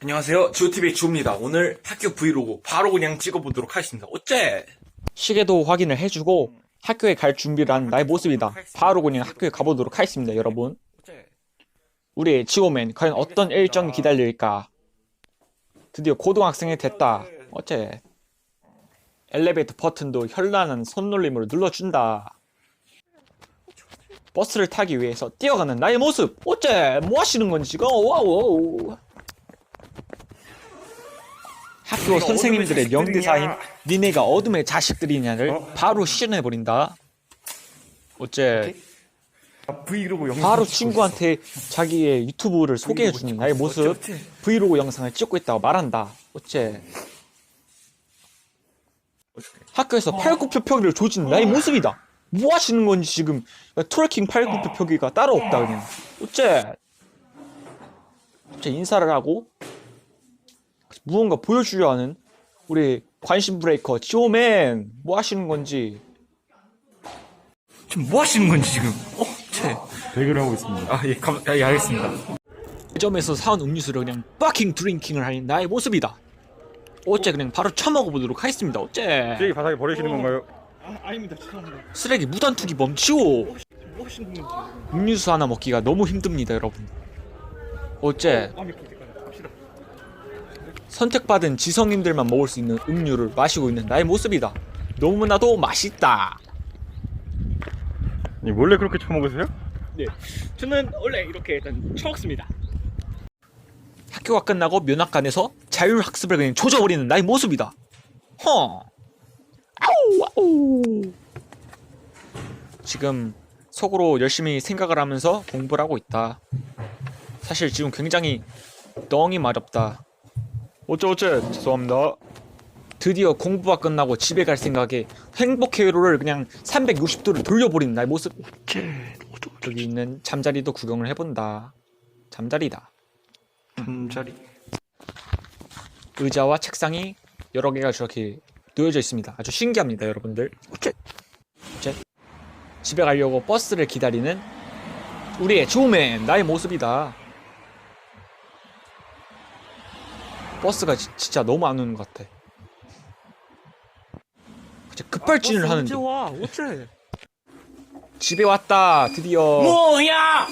안녕하세요. 지오TV의 지호입니다. 오늘 학교 브이로그 바로 그냥 찍어보도록 하겠습니다. 어째? 시계도 확인을 해주고 학교에 갈 준비를 한 나의 모습이다. 바로 그냥 학교에 가보도록 하겠습니다, 여러분. 어째? 우리의 지오맨 과연 어떤 일정이 기다릴까? 드디어 고등학생이 됐다. 어째? 엘리베이터 버튼도 현란한 손놀림으로 눌러준다. 버스를 타기 위해서 뛰어가는 나의 모습. 어째? 뭐 하시는 건지 지금? 와우. 학교 선생님들의 명대사인 니네가 어둠의 자식들이냐를 바로 실현해버린다. 어째? 브이로그 영상 바로 찍고 친구한테 자기의 유튜브를 소개해주는 나의 모습, 브이로그 영상을 찍고 있다고 말한다. 어째? 학교에서 팔굽혀펴기를 조지는 나의 모습이다. 뭐 하시는 건지 지금 트월킹 팔굽혀펴기가 따로 없다 그냥. 어째? 인사를 하고 무언가 보여주려 하는 우리 관심 브레이커 지오맨, 뭐 하시는 건지. 지금 뭐 하시는 건지 지금? 어째? 대결을 하고 있습니다. 예, 알겠습니다. 점에서 사온 음료수를 그냥 빡킹 드링킹을 하는 나의 모습이다. 어째 그냥 바로 처먹어보도록 하겠습니다. 어째? 쓰레기 바닥에 버리시는 건가요? 아닙니다. 죄송합니다. 쓰레기 무단 투기 멈추오. 뭐 하시는 건지. 음료수 하나 먹기가 너무 힘듭니다, 여러분. 어째? 마음이 풀 때까지 갑시다. 선택받은 지성인들만 먹을 수 있는 음료를 마시고 있는 나의 모습이다. 너무나도 맛있다. 몰래 그렇게 처먹으세요? 네. 저는 원래 이렇게 일단 처먹습니다. 학교가 끝나고 면학관에서 자율학습을 그냥 조져버리는 나의 모습이다. 아우. 지금 속으로 열심히 생각을 하면서 공부를 하고 있다. 사실 지금 굉장히 떵이 마렵다. 어째 죄송합니다. 드디어 공부가 끝나고 집에 갈 생각에 행복 회로를 그냥 360도를 돌려버리는 나의 모습. 여기 있는 잠자리도 구경을 해본다. 잠자리다. 잠자리. 의자와 책상이 여러 개가 저렇게 놓여져 있습니다. 아주 신기합니다, 여러분들. 어째? 집에 가려고 버스를 기다리는 우리의 지오맨, 나의 모습이다. 버스가 진짜 너무 안 오는 것 같아. 급발진을 하는데. 언제 와? 어째? 집에 왔다, 드디어. 뭐야?